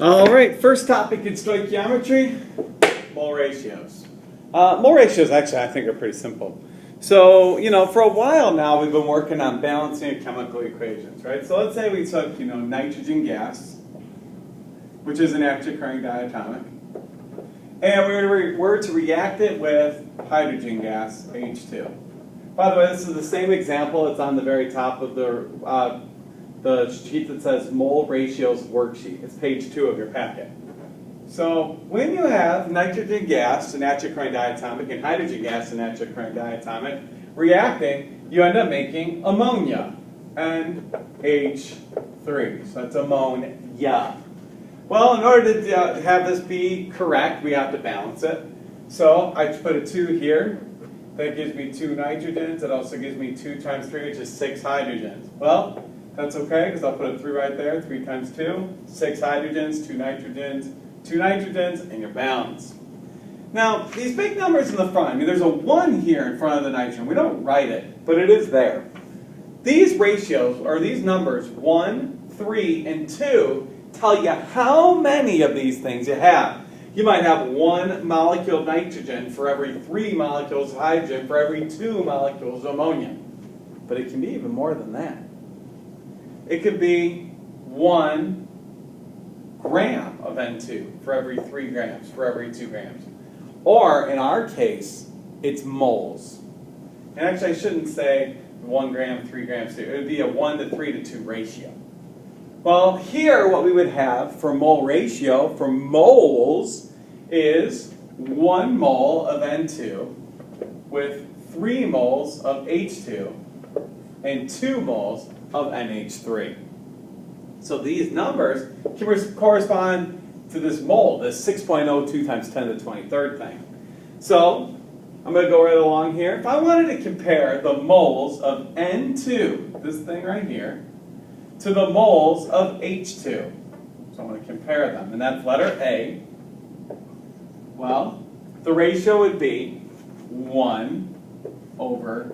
All right, first topic in stoichiometry, mole ratios. Mole ratios actually I think are pretty simple. So, for a while now we've been working on balancing chemical equations, right? So let's say we took, nitrogen gas, which is an naturally occurring diatomic, and we were to react it with hydrogen gas, H2. By the way, this is the same example. It's on the very top of the sheet that says mole ratios worksheet. It's page 2 of your packet. So when you have nitrogen gas, a naturally occurring diatomic, and hydrogen gas, a naturally occurring diatomic, reacting, you end up making ammonia, NH3. So that's ammonia. Well, in order to have this be correct, we have to balance it. So I put a 2 here. That gives me 2 nitrogens. It also gives me 2 times 3, which is 6 hydrogens. Well, that's okay, because I'll put a 3 right there. 3 times 2, 6 hydrogens, 2 nitrogens, and you're balanced. Now, these big numbers in the front, there's a 1 here in front of the nitrogen. We don't write it, but it is there. These ratios, or these numbers, 1, 3, and 2, tell you how many of these things you have. You might have 1 molecule of nitrogen for every 3 molecules of hydrogen for every 2 molecules of ammonia. But it can be even more than that. It could be 1 gram of N2 for every 3 grams, for every 2 grams. Or, in our case, it's moles. And actually, I shouldn't say 1 gram, 3 grams, 2. It would be a 1 to 3 to 2 ratio. Well, here what we would have for mole ratio for moles is 1 mole of N2 with 3 moles of H2 and 2 moles of NH3. So these numbers can correspond to this mole, this 6.02 times 10 to the 23rd thing. So I'm going to go right along here. If I wanted to compare the moles of N2, this thing right here, to the moles of H2. So I want to compare them, and that's letter A. Well, the ratio would be 1 over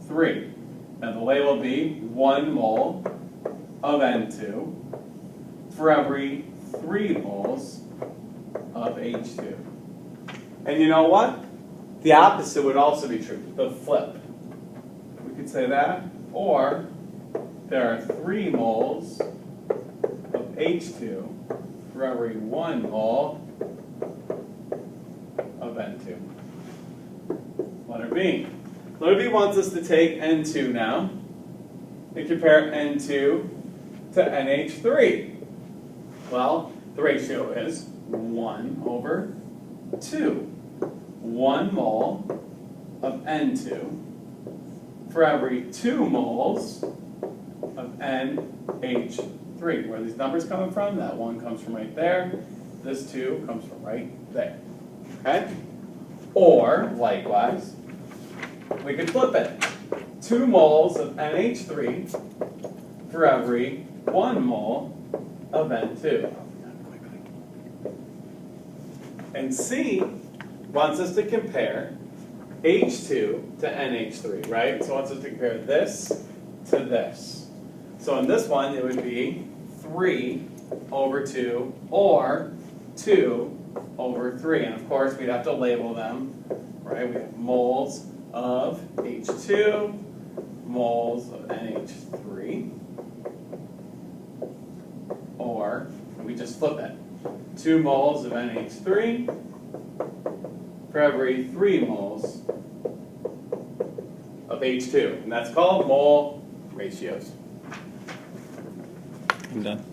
3. Now the label will be 1 mole of N2 for every 3 moles of H2. And you know what? The opposite would also be true, the flip. We could say that, or there are 3 moles of H2 for every 1 mole of N2. Letter B. Letter B wants us to take N2 now and compare N2 to NH3. Well, the ratio is 1 over 2. 1 mole of N2 for every 2 moles of NH3. Where are these numbers coming from? That 1 comes from right there. This 2 comes from right there. Okay? Or, likewise, we could flip it. 2 moles of NH3 for every 1 mole of N2. And C wants us to compare H2 to NH3, right? So it wants us to compare this to this. So in this one, it would be 3 over 2 or 2 over 3. And of course, we'd have to label them, right? We have moles of H2, moles of NH3, or we just flip it. 2 moles of NH3 for every 3 moles of H2. And that's called mole ratios. I'm done.